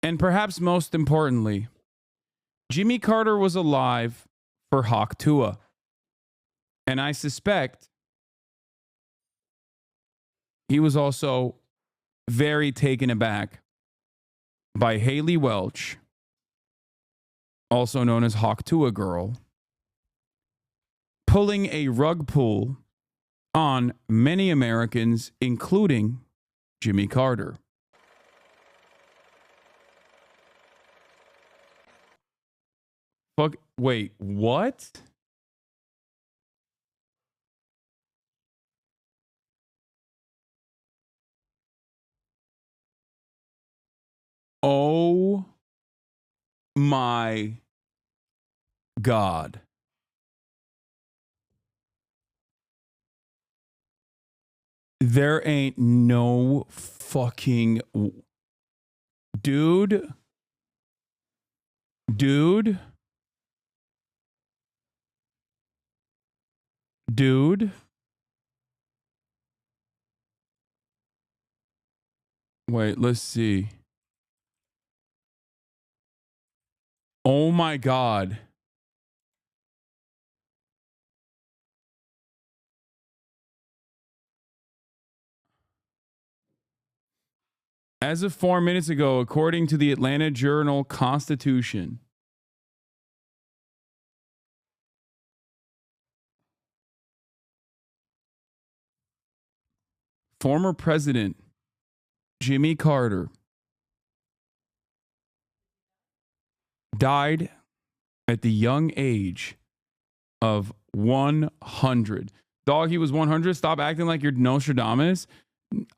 And perhaps most importantly, Jimmy Carter was alive for Hawk Tuah. And I suspect he was also very taken aback by Haley Welch, also known as Hawk Tuah Girl, pulling a rug pull on many Americans, including Jimmy Carter. Fuck, wait, what? Oh my God. There ain't no fucking dude. Dude. Wait, let's see. Oh my God. As of 4 minutes ago, according to the Atlanta Journal-Constitution, former President Jimmy Carter died at the young age of 100. Dog, he was 100. Stop acting like you're Nostradamus.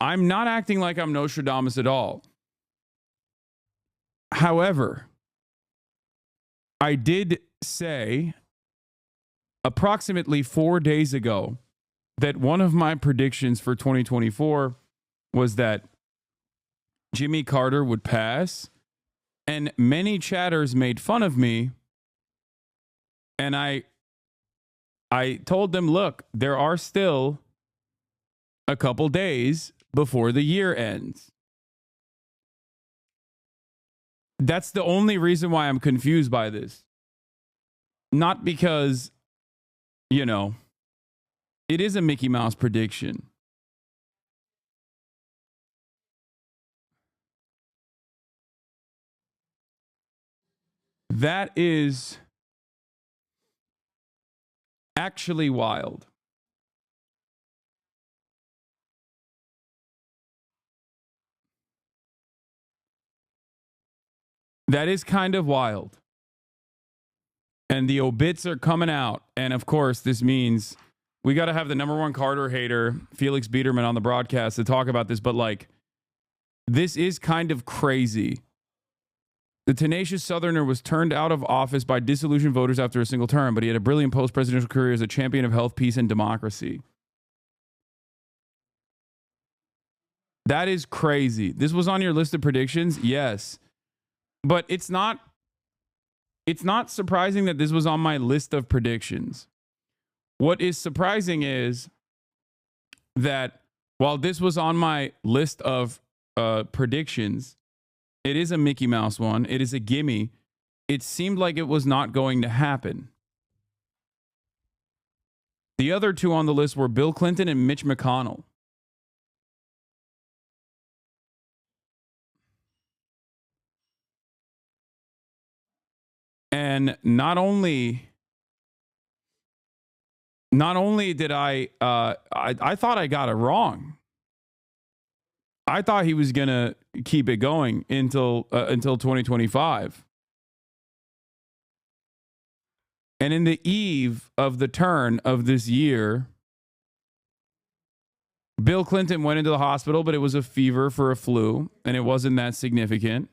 I'm not acting like I'm Nostradamus at all. However, I did say approximately 4 days ago that one of my predictions for 2024 was that Jimmy Carter would pass, and many chatters made fun of me. And I told them, look, there are still a couple days before the year ends. That's the only reason why I'm confused by this. Not because, you know, it is a Mickey Mouse prediction. That is actually wild. That is kind of wild. And the obits are coming out. And of course, this means we got to have the number one Carter hater, Felix Biederman, on the broadcast to talk about this. But like, this is kind of crazy. The tenacious Southerner was turned out of office by disillusioned voters after a single term, but he had a brilliant post-presidential career as a champion of health, peace, and democracy. That is crazy. This was on your list of predictions? Yes. But it's not surprising that this was on my list of predictions. What is surprising is that while this was on my list of predictions, it is a Mickey Mouse one. It is a gimme. It seemed like it was not going to happen. The other two on the list were Bill Clinton and Mitch McConnell. And not only did I thought I got it wrong. I thought he was going to keep it going until 2025. And in the eve of the turn of this year, Bill Clinton went into the hospital, but it was a fever for a flu, and it wasn't that significant.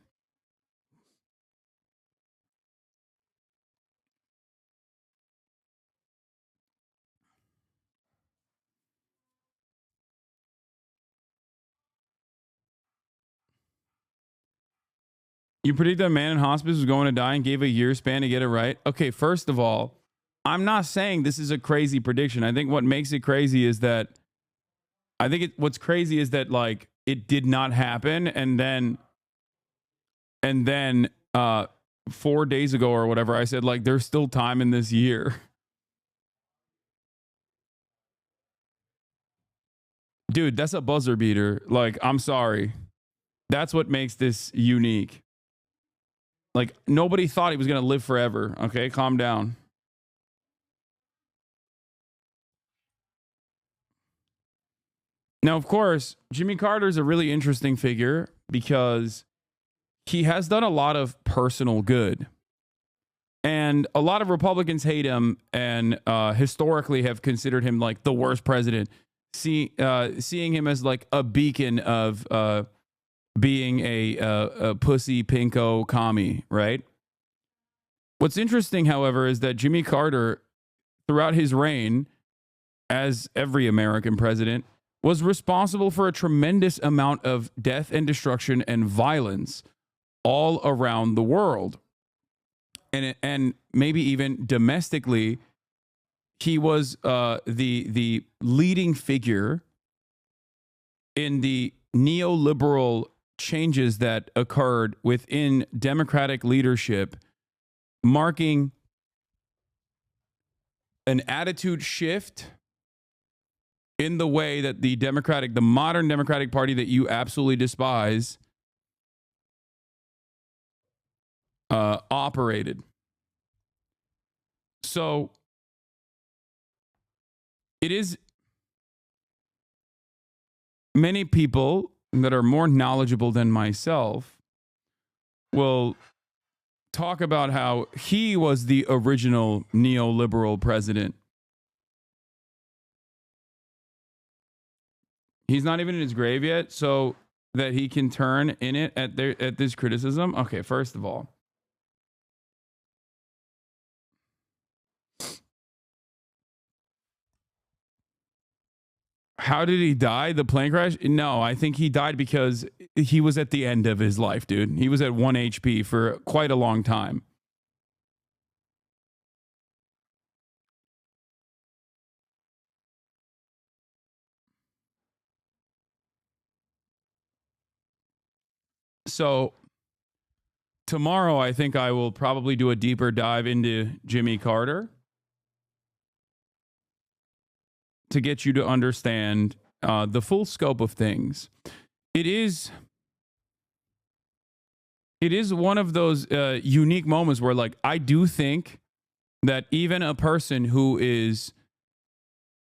You predicted a man in hospice was going to die and gave a year span to get it right. Okay, first of all, I'm not saying this is a crazy prediction. I think what makes it crazy is that what's crazy is that like it did not happen, and then And then 4 days ago or whatever, I said, like, there's still time in this year. Dude, that's a buzzer beater. Like, I'm sorry. That's what makes this unique. Like, nobody thought he was going to live forever. Okay, calm down. Now, of course, Jimmy Carter is a really interesting figure because he has done a lot of personal good. And a lot of Republicans hate him and historically have considered him like the worst president, seeing him as like a beacon of being a pussy pinko commie, right? What's interesting, however, is that Jimmy Carter, throughout his reign, as every American president, was responsible for a tremendous amount of death and destruction and violence all around the world. And maybe even domestically, he was the leading figure in the neoliberal changes that occurred within Democratic leadership, marking an attitude shift in the way that the modern Democratic Party that you absolutely despise, operated. So it is many people that are more knowledgeable than myself will talk about how he was the original neoliberal president. He's not even in his grave yet, so that he can turn in it at this criticism. Okay, first of all, how did he die? The plane crash? No, I think he died because he was at the end of his life, dude. He was at 1 HP for quite a long time. So tomorrow, I think I will probably do a deeper dive into Jimmy Carter to get you to understand the full scope of things. It is one of those unique moments where, like, I do think that even a person who is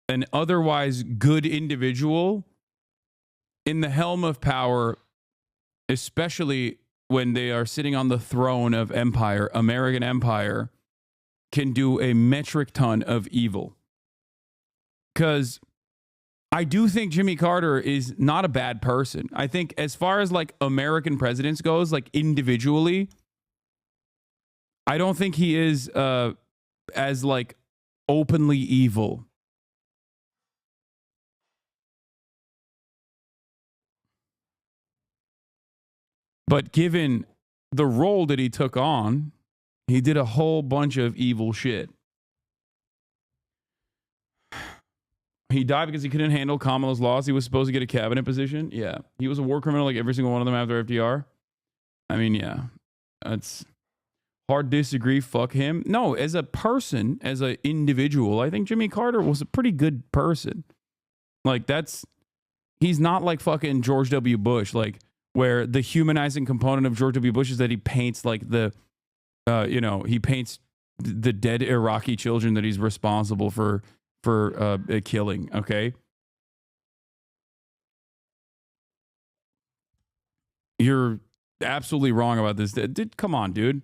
an otherwise good individual in the helm of power, especially when they are sitting on the throne of empire, American empire, can do a metric ton of evil. Because I do think Jimmy Carter is not a bad person. I think as far as like American presidents goes, like individually, I don't think he is as like openly evil. But given the role that he took on, he did a whole bunch of evil shit. He died because he couldn't handle Kamala's loss. He was supposed to get a cabinet position. Yeah. He was a war criminal like every single one of them after FDR. I mean, yeah. That's hard to disagree. Fuck him. No, as a person, as an individual, I think Jimmy Carter was a pretty good person. Like, he's not like fucking George W. Bush, like, where the humanizing component of George W. Bush is that he paints like he paints the dead Iraqi children that he's responsible for killing. Okay, you're absolutely wrong about this. Come on, dude.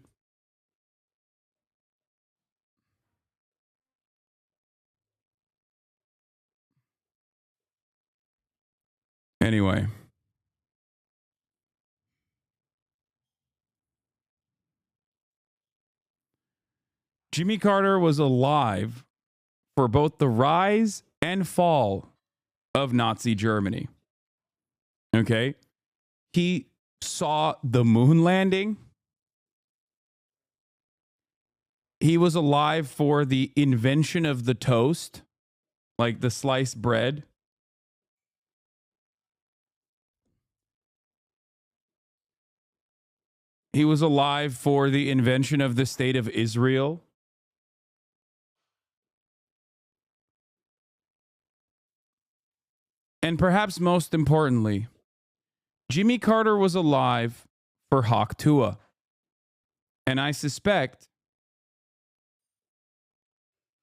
Anyway, Jimmy Carter was alive for both the rise and fall of Nazi Germany. Okay, he saw the moon landing. He was alive for the invention of the toast, like the sliced bread. He was alive for the invention of the state of Israel. And perhaps most importantly, Jimmy Carter was alive for Hawk Tuah. And I suspect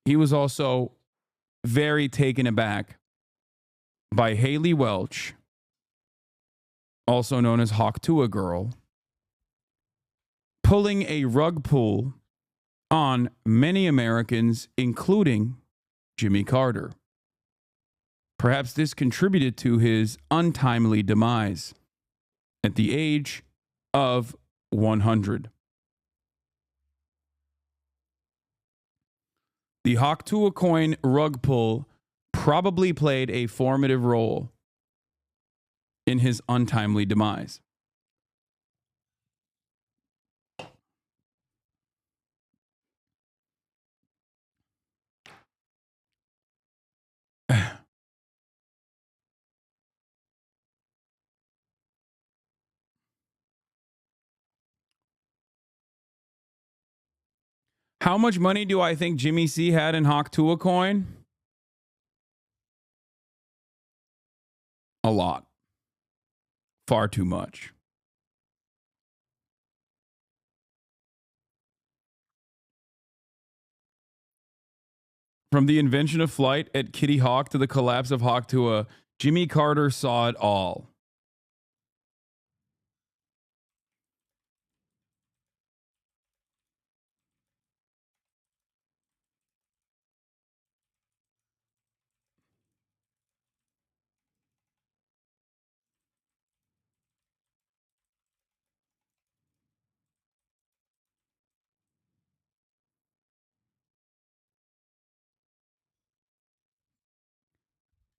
he was also very taken aback by Haley Welch, also known as Hawk Tuah Girl, pulling a rug pull on many Americans, including Jimmy Carter. Perhaps this contributed to his untimely demise at the age of 100. The Hawk Tuah coin rug pull probably played a formative role in his untimely demise. How much money do I think Jimmy C had in Hawk Tuah coin? A lot. Far too much. From the invention of flight at Kitty Hawk to the collapse of Hawk Tuah, Jimmy Carter saw it all.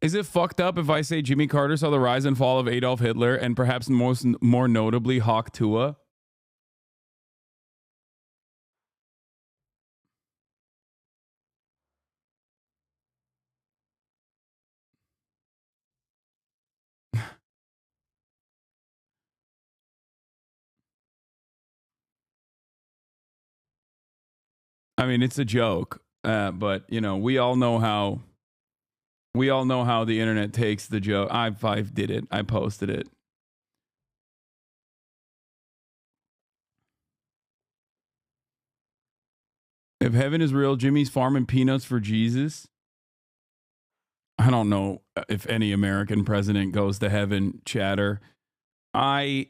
Is it fucked up if I say Jimmy Carter saw the rise and fall of Adolf Hitler and perhaps more notably Hawk Tuah? I mean, it's a joke, but you know, we all know how the internet takes the joke. I did it. I posted it. If heaven is real, Jimmy's farming peanuts for Jesus. I don't know if any American president goes to heaven, chatter. I,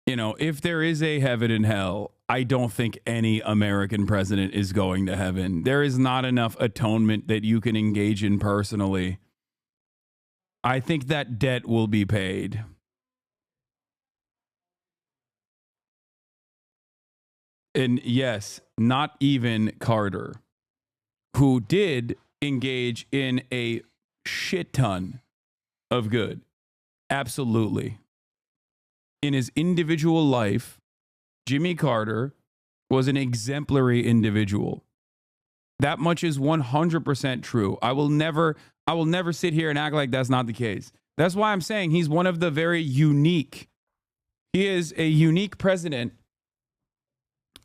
you know, if there is a heaven and hell, I don't think any American president is going to heaven. There is not enough atonement that you can engage in personally. I think that debt will be paid. And yes, not even Carter, who did engage in a shit ton of good. Absolutely. In his individual life, Jimmy Carter was an exemplary individual. That much is 100% true. I will never sit here and act like that's not the case. That's why I'm saying he's one of the very unique. He is a unique president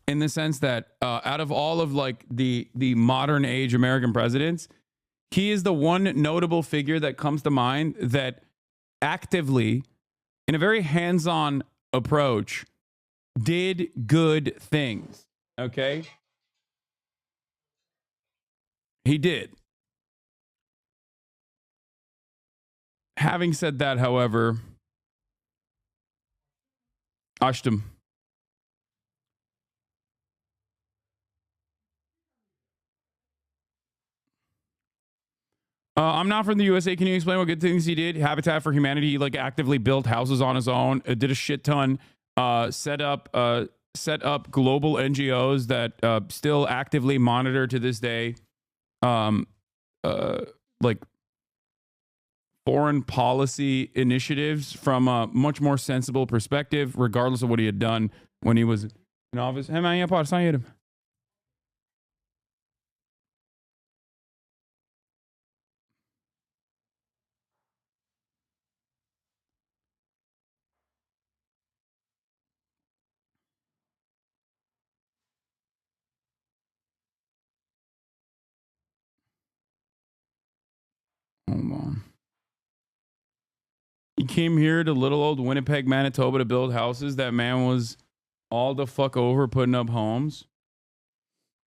in the sense that out of all of like the modern age American presidents, he is the one notable figure that comes to mind that actively, in a very hands-on approach, did good things. Okay? He did. Having said that, however, Ashtam. I'm not from the USA. Can you explain what good things he did? Habitat for Humanity, he like actively built houses on his own, did a shit ton, set up global NGOs that still actively monitor to this day, like foreign policy initiatives from a much more sensible perspective, regardless of what he had done when he was in office. Hey man, yeah, Hold on. He came here to little old Winnipeg, Manitoba to build houses. That man was all the fuck over putting up homes.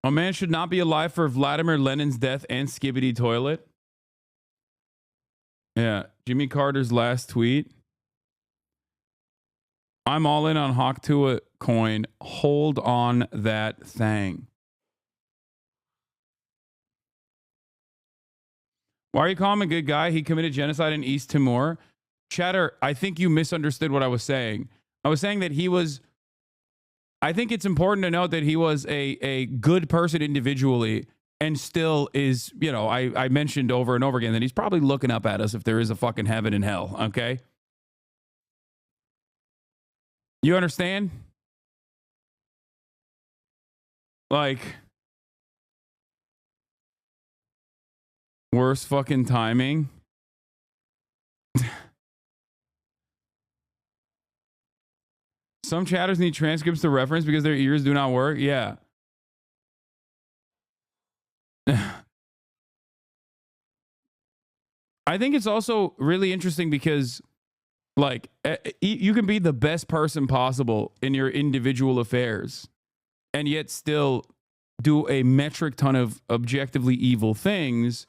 A man should not be alive for Vladimir Lenin's death and Skibbity Toilet. Yeah. Jimmy Carter's last tweet. I'm all in on Hawktua coin. Hold on that thing. Why are you calling him a good guy? He committed genocide in East Timor. Chatter, I think you misunderstood what I was saying. I was saying that he was... I think it's important to note that he was a good person individually and still is, you know, I mentioned over and over again that he's probably looking up at us if there is a fucking heaven and hell, okay? You understand? Like, worst fucking timing. Some chatters need transcripts to reference because their ears do not work. Yeah. I think it's also really interesting because, like, you can be the best person possible in your individual affairs and yet still do a metric ton of objectively evil things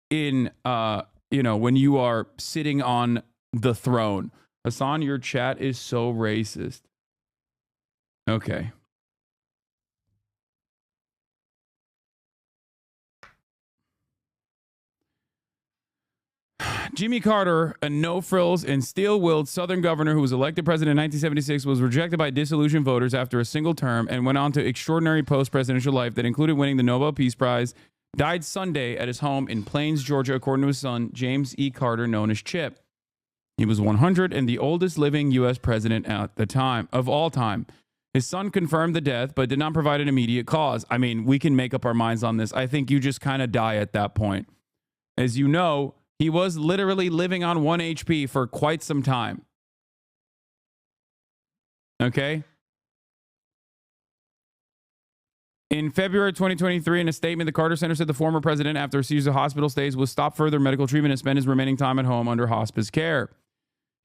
in, you know, when you are sitting on the throne. Hassan, your chat is so racist. Okay. Jimmy Carter, a no-frills and steel-willed Southern governor who was elected president in 1976, was rejected by disillusioned voters after a single term and went on to extraordinary post-presidential life that included winning the Nobel Peace Prize, died Sunday at his home in Plains, Georgia, according to his son, James E. Carter, known as Chip. He was 100 and the oldest living U.S. president at the time, of all time. His son confirmed the death, but did not provide an immediate cause. I mean, we can make up our minds on this. I think you just kind of die at that point. As you know, he was literally living on 1 HP for quite some time. Okay? In February 2023, in a statement, the Carter Center said the former president, after a series of hospital stays, would stop further medical treatment and spend his remaining time at home under hospice care.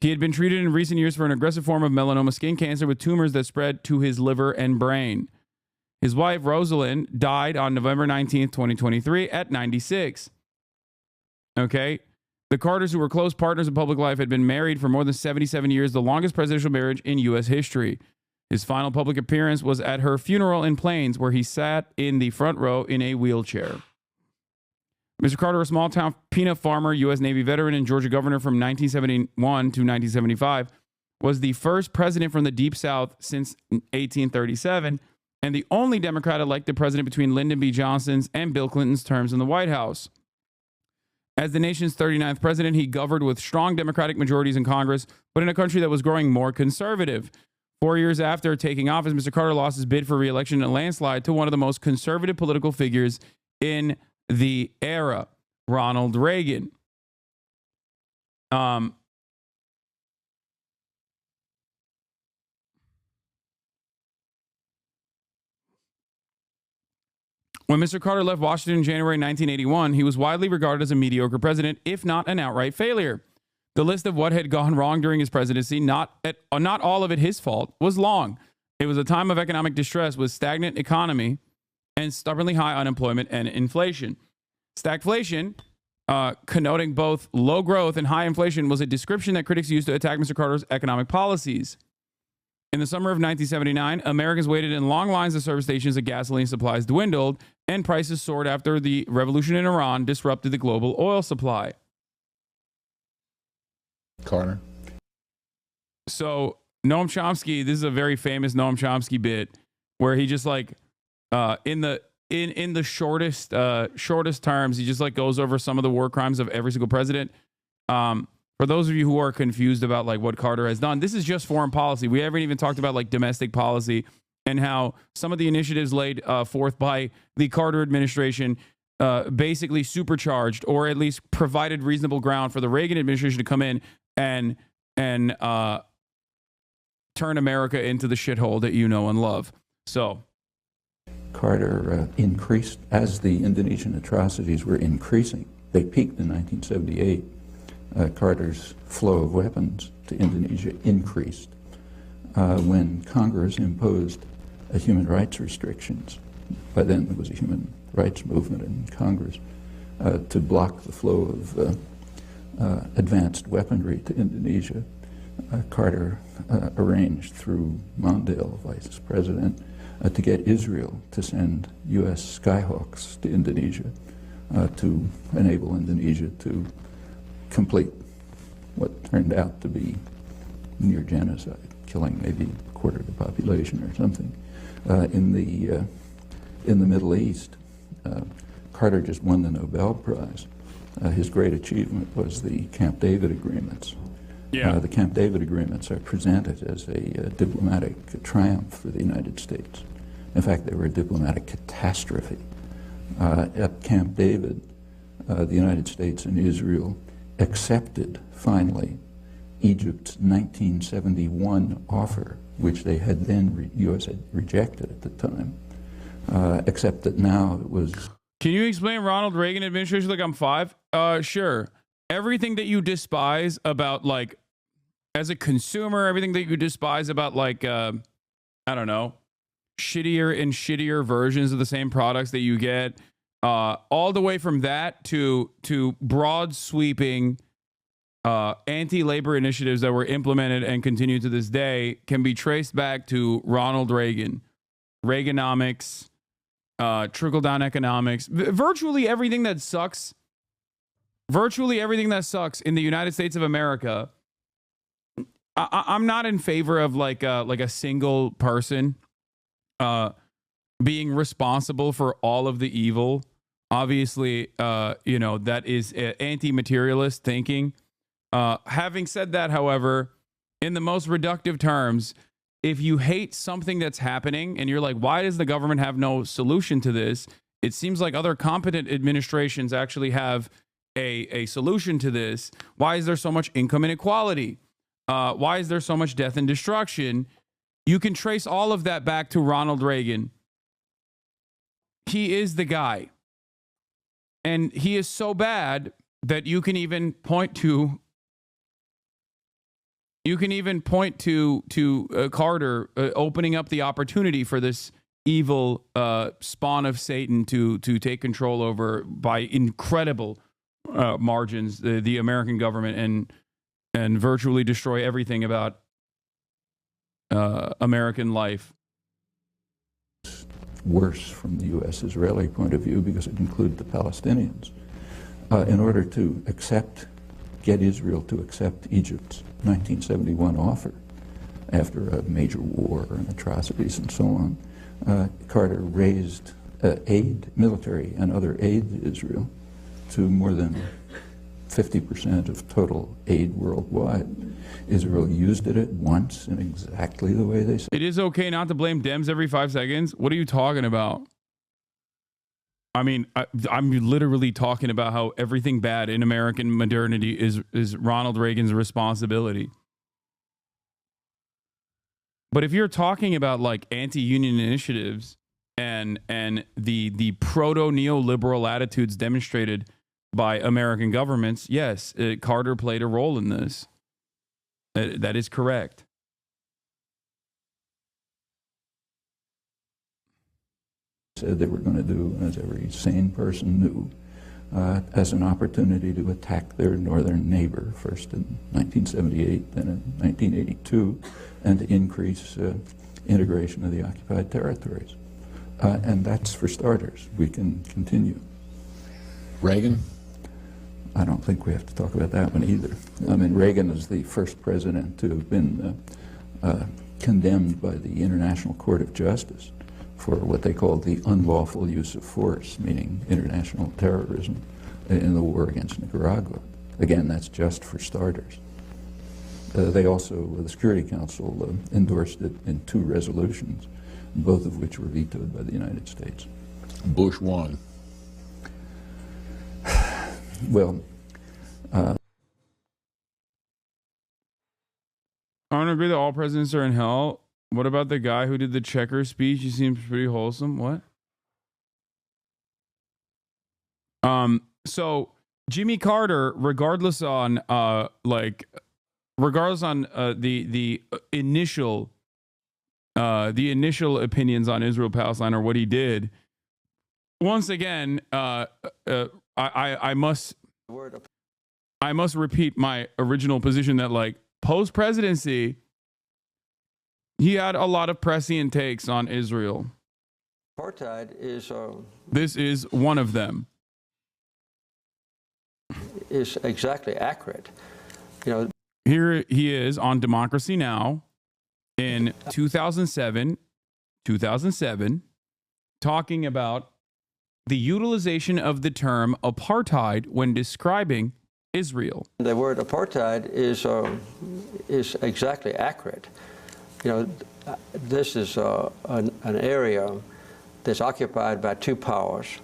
He had been treated in recent years for an aggressive form of melanoma skin cancer with tumors that spread to his liver and brain. His wife, Rosalind, died on November 19th, 2023 at 96. Okay? The Carters, who were close partners in public life, had been married for more than 77 years, the longest presidential marriage in U.S. history. His final public appearance was at her funeral in Plains, where he sat in the front row in a wheelchair. Mr. Carter, a small-town peanut farmer, U.S. Navy veteran, and Georgia governor from 1971 to 1975, was the first president from the Deep South since 1837, and the only Democrat elected president between Lyndon B. Johnson's and Bill Clinton's terms in the White House. As the nation's 39th president, he governed with strong Democratic majorities in Congress, but in a country that was growing more conservative. 4 years after taking office, Mr. Carter lost his bid for re-election in a landslide to one of the most conservative political figures in the era, Ronald Reagan. When Mr. Carter left Washington in January 1981, he was widely regarded as a mediocre president, if not an outright failure. The list of what had gone wrong during his presidency, not all of it his fault, was long. It was a time of economic distress with stagnant economy and stubbornly high unemployment and inflation. Stagflation, connoting both low growth and high inflation, was a description that critics used to attack Mr. Carter's economic policies. In the summer of 1979, Americans waited in long lines of service stations as gasoline supplies dwindled and prices soared after the revolution in Iran disrupted the global oil supply. Carter. So Noam Chomsky, this is a very famous Noam Chomsky bit where he just like in the shortest terms, he just like goes over some of the war crimes of every single president. For those of you who are confused about like what Carter has done, this is just foreign policy. We haven't even talked about like domestic policy and how some of the initiatives laid forth by the Carter administration basically supercharged or at least provided reasonable ground for the Reagan administration to come in and turn America into the shithole that you know and love. So Carter increased, as the Indonesian atrocities were increasing, they peaked in 1978. Carter's flow of weapons to Indonesia increased when Congress imposed human rights restrictions. By then there was a human rights movement in Congress to block the flow of advanced weaponry to Indonesia. Carter arranged through Mondale, vice president, to get Israel to send U.S. Skyhawks to Indonesia to enable Indonesia to complete what turned out to be near genocide, killing maybe a quarter of the population or something. In the Middle East, Carter just won the Nobel Prize. His great achievement was the Camp David agreements. Yeah. The Camp David agreements are presented as a diplomatic triumph for the United States. In fact, they were a diplomatic catastrophe. At Camp David, the United States and Israel accepted, finally, Egypt's 1971 offer, which they had then, U.S. had rejected at the time, except that now it was... Can you explain Ronald Reagan administration like I'm 5? Sure. Everything that you despise about, like, as a consumer, everything that you despise about, like, I don't know, shittier and shittier versions of the same products that you get, all the way from that to broad sweeping anti-labor initiatives that were implemented and continue to this day can be traced back to Ronald Reagan, Reaganomics, trickle-down economics. Virtually everything that sucks in the United States of America. I'm not in favor of like a single person being responsible for all of the evil. Obviously, that is anti-materialist thinking. Having said that, however, in the most reductive terms, if you hate something that's happening and you're like, why does the government have no solution to this? It seems like other competent administrations actually have a solution to this. Why is there so much income inequality? Why is there so much death and destruction? You can trace all of that back to Ronald Reagan. He is the guy. And he is so bad that you can even point to Carter opening up the opportunity for this evil spawn of Satan to take control over, by incredible margins, the American government and virtually destroy everything about American life. Worse from the U.S.-Israeli point of view because it included the Palestinians. In order to get Israel to accept Egypt's 1971 offer after a major war and atrocities and so on, Carter raised military and other aid to Israel to more than 50% of total aid worldwide. Israel used it once in exactly the way they said. It is okay not to blame Dems every 5 seconds. What are you talking about? I mean, I'm literally talking about how everything bad in American modernity is Ronald Reagan's responsibility. But if you're talking about like anti-union initiatives and the proto-neoliberal attitudes demonstrated by American governments, yes, Carter played a role in this. That is correct. Said they were going to do, as every sane person knew, as an opportunity to attack their northern neighbor, first in 1978, then in 1982, and to increase integration of the occupied territories. And that's for starters. We can continue. Reagan? I don't think we have to talk about that one either. I mean, Reagan is the first president to have been condemned by the International Court of Justice for what they called the unlawful use of force, meaning international terrorism in the war against Nicaragua. Again, that's just for starters. They also, the Security Council endorsed it in 2 resolutions, both of which were vetoed by the United States. Bush won. Well, I don't agree that all presidents are in hell. What about the guy who did the checker speech? He seems pretty wholesome. What? So Jimmy Carter, regardless on the initial opinions on Israel Palestine or what he did. Once again, I must repeat my original position that like post presidency, he had a lot of prescient takes on Israel. Apartheid is This is one of them. is exactly accurate. You know, Here he is on Democracy Now! In 2007, talking about the utilization of the term apartheid when describing Israel. the word apartheid is exactly accurate. You know, this is an area that's occupied by two powers.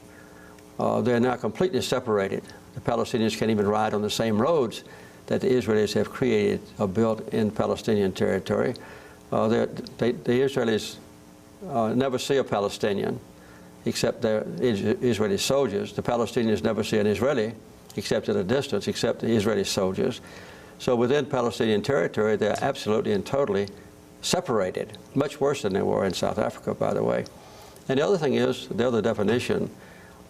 They're now completely separated. The Palestinians can't even ride on the same roads that the Israelis have created or built in Palestinian territory. The Israelis never see a Palestinian except their Israeli soldiers. The Palestinians never see an Israeli except at a distance, except the Israeli soldiers. So within Palestinian territory, they're absolutely and totally separated, much worse than they were in South Africa, by the way. And the other thing is, the other definition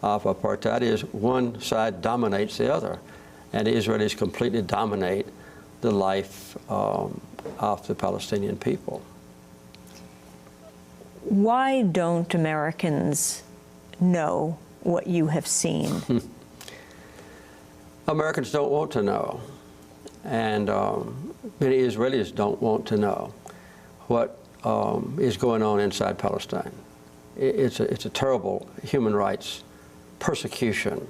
of apartheid is one side dominates the other, and the Israelis completely dominate the life of the Palestinian people. Why don't Americans know what you have seen? Americans don't want to know, and many Israelis don't want to know what is going on inside Palestine. It's a terrible human rights persecution.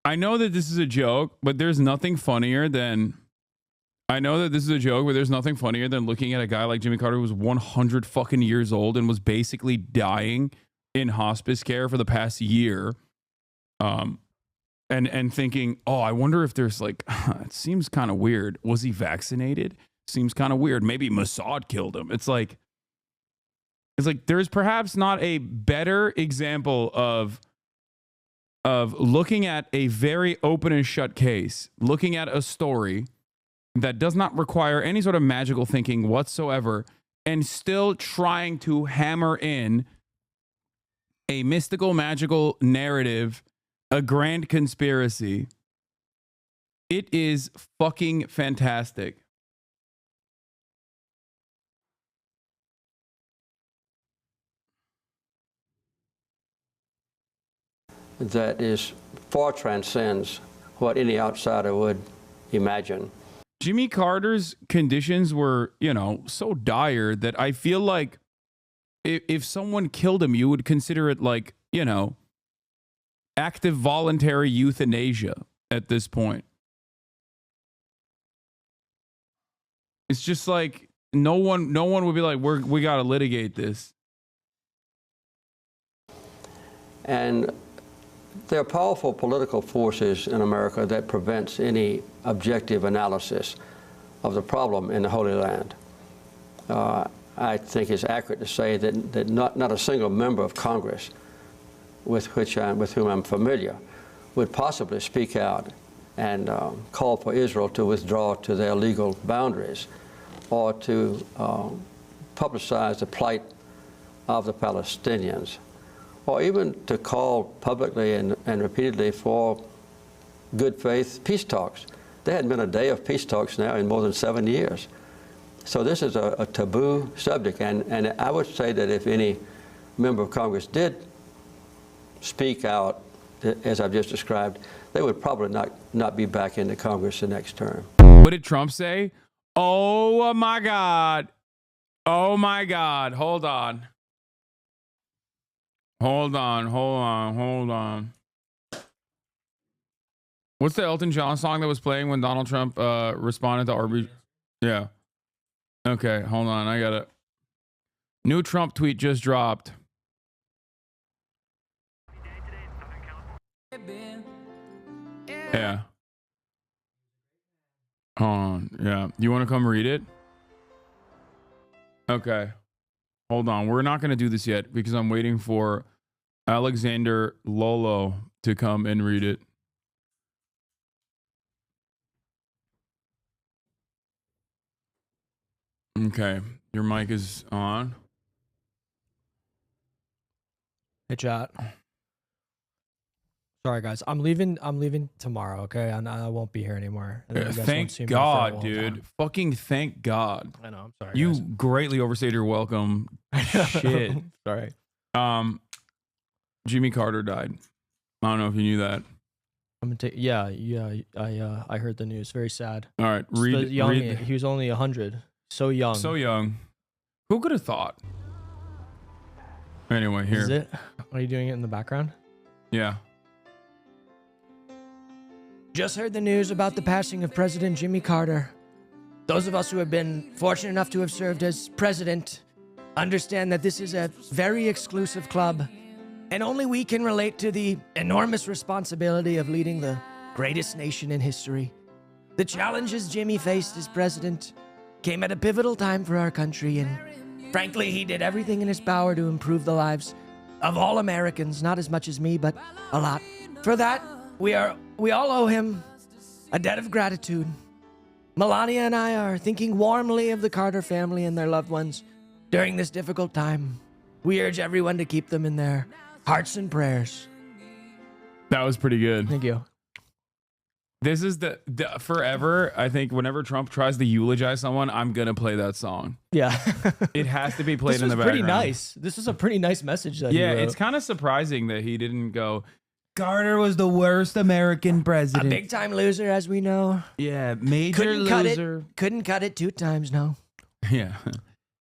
I know that this is a joke, but there's nothing funnier than looking at a guy like Jimmy Carter who was 100 fucking years old and was basically dying in hospice care for the past year. And thinking, oh, I wonder if there's like, it seems kind of weird. Was he vaccinated? Seems kind of weird. Maybe Mossad killed him. It's like there's perhaps not a better example of looking at a very open and shut case, looking at a story that does not require any sort of magical thinking whatsoever, and still trying to hammer in a mystical, magical narrative, a grand conspiracy. It is fucking fantastic. That is far transcends what any outsider would imagine. Jimmy Carter's conditions were, so dire that I feel like if someone killed him, you would consider it like, active voluntary euthanasia at this point. It's just like no one would be like, we got to litigate this. And there are powerful political forces in America that prevents any objective analysis of the problem in the Holy Land. I think it's accurate to say that not a single member of Congress with whom I'm familiar would possibly speak out and call for Israel to withdraw to their legal boundaries or to publicize the plight of the Palestinians, or even to call publicly and repeatedly for good faith peace talks. There hadn't been a day of peace talks now in more than 7 years. So this is a taboo subject, and I would say that if any member of Congress did speak out, as I've just described, they would probably not be back into Congress the next term. What did Trump say? Oh my God. Oh my God. Hold on. What's the Elton John song that was playing when Donald Trump responded to RB? Yeah. Okay, hold on. I got it. New Trump tweet just dropped. Yeah. Hold on. Yeah. You want to come read it? Okay. Hold on. We're not going to do this yet because I'm waiting for Alexander Lolo to come and read it. Okay, your mic is on. Hey, chat. Sorry, guys. I'm leaving tomorrow. Okay, and I won't be here anymore. And then you guys won't see Thank me for a God, long dude. time. Fucking thank God. I know. I'm sorry. You guys. greatly overstayed your welcome. Shit. Sorry. Jimmy Carter died. I don't know if you knew that. I'm gonna take. Yeah. I heard the news. Very sad. All right, Just the young. read. He was only 100. So young. So young. Who could have thought? Anyway, Is here. it? Are you doing it in the background? Yeah. Just heard the news about the passing of President Jimmy Carter. Those of us who have been fortunate enough to have served as president understand that this is a very exclusive club, and only we can relate to the enormous responsibility of leading the greatest nation in history. The challenges Jimmy faced as president came at a pivotal time for our country, and frankly, he did everything in his power to improve the lives of all Americans, not as much as me, but a lot. For that, we all owe him a debt of gratitude. Melania and I are thinking warmly of the Carter family and their loved ones during this difficult time. We urge everyone to keep them in their hearts and prayers. That was pretty good. Thank you. This is the forever. I think whenever Trump tries to eulogize someone, I'm gonna play that song. Yeah. It has to be played This in was the pretty background. nice. This was a pretty nice message that he Yeah, wrote. it's kind of surprising that he didn't go. Carter was the worst American a president. big time loser, as we know. Yeah, major Couldn't cut loser. it. Couldn't cut it 2 times, no. Yeah.